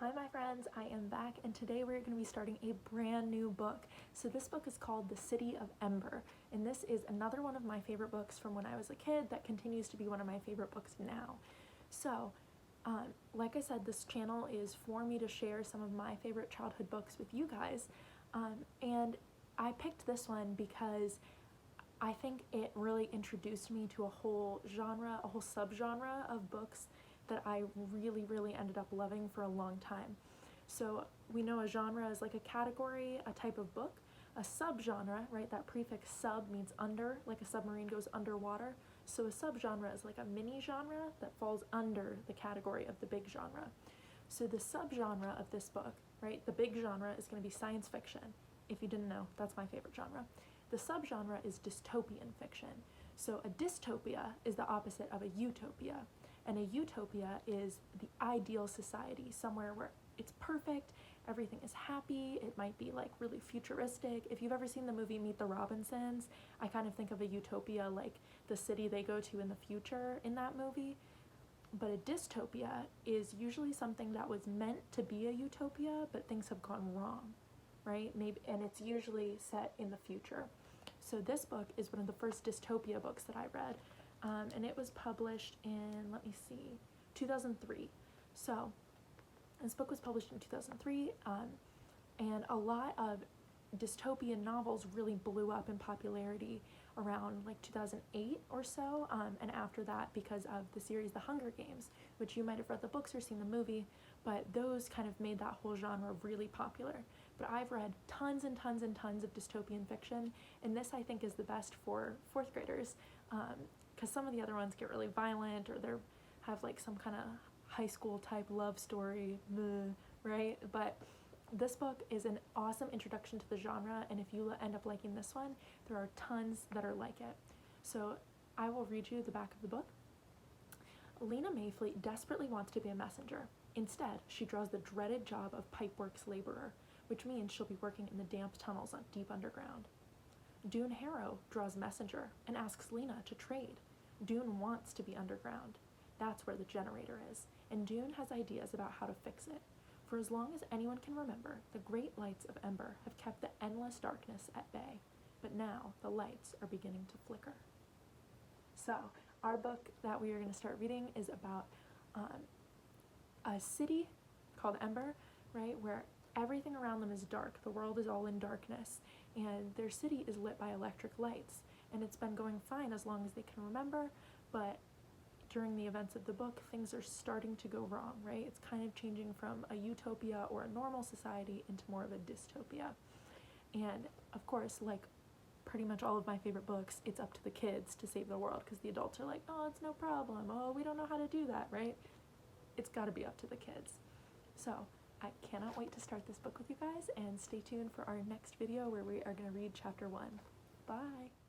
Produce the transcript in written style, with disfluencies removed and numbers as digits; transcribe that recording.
Hi my friends, I am back and today we're going to be starting a brand new book. So this book is called The City of Ember, and this is another one of my favorite books from when I was a kid that continues to be one of my favorite books now. So like I said, this channel is for me to share some of my favorite childhood books with you guys, and I picked this one because I think it really introduced me to a whole genre, a whole subgenre of books that I really ended up loving for a long time. So we know a genre is like a category, a type of book. A subgenre, right, that prefix sub means under, like a submarine goes underwater. So a subgenre is like a mini genre that falls under the category of the big genre. So the subgenre of this book, right, the big genre is going to be science fiction. If you didn't know, that's my favorite genre. The subgenre is dystopian fiction. So a dystopia is the opposite of a utopia. And a utopia is the ideal society, somewhere where it's perfect, everything is happy, it might be like really futuristic. If you've ever seen the movie Meet the Robinsons, I kind of think of a utopia like the city they go to in the future in that movie. But a dystopia is usually something that was meant to be a utopia, but things have gone wrong, right? And it's usually set in the future. So this book is one of the first dystopia books that I read. And it was published in, 2003. So this book was published in 2003, and a lot of dystopian novels really blew up in popularity around like 2008 or so, and after that because of the series The Hunger Games, which you might have read the books or seen the movie, but those kind of made that whole genre really popular. But I've read tons and tons and tons of dystopian fiction, and this I think is the best for fourth graders, because some of the other ones get really violent, or they have like some kind of high school type love story, right? But this book is an awesome introduction to the genre, and if you end up liking this one, there are tons that are like it. So I will read you the back of the book. Lena Mayfleet desperately wants to be a messenger. Instead, she draws the dreaded job of pipeworks laborer, which means she'll be working in the damp tunnels deep underground. Dune Harrow draws messenger and asks Lena to trade. Dune wants to be underground. That's where the generator is, and Dune has ideas about how to fix it. For as long as anyone can remember, the great lights of Ember have kept the endless darkness at bay, but now the lights are beginning to flicker. So our book that we are going to start reading is about a city called Ember, right, where everything around them is dark. The world is all in darkness, and their city is lit by electric lights, and it's been going fine as long as they can remember, but during the events of the book, things are starting to go wrong, right? It's kind of changing from a utopia or a normal society into more of a dystopia. And of course, like pretty much all of my favorite books, it's up to the kids to save the world, because the adults are like, oh, it's no problem, oh, we don't know how to do that, right? It's got to be up to the kids. So I cannot wait to start this book with you guys, and stay tuned for our next video where we are going to read chapter 1. Bye!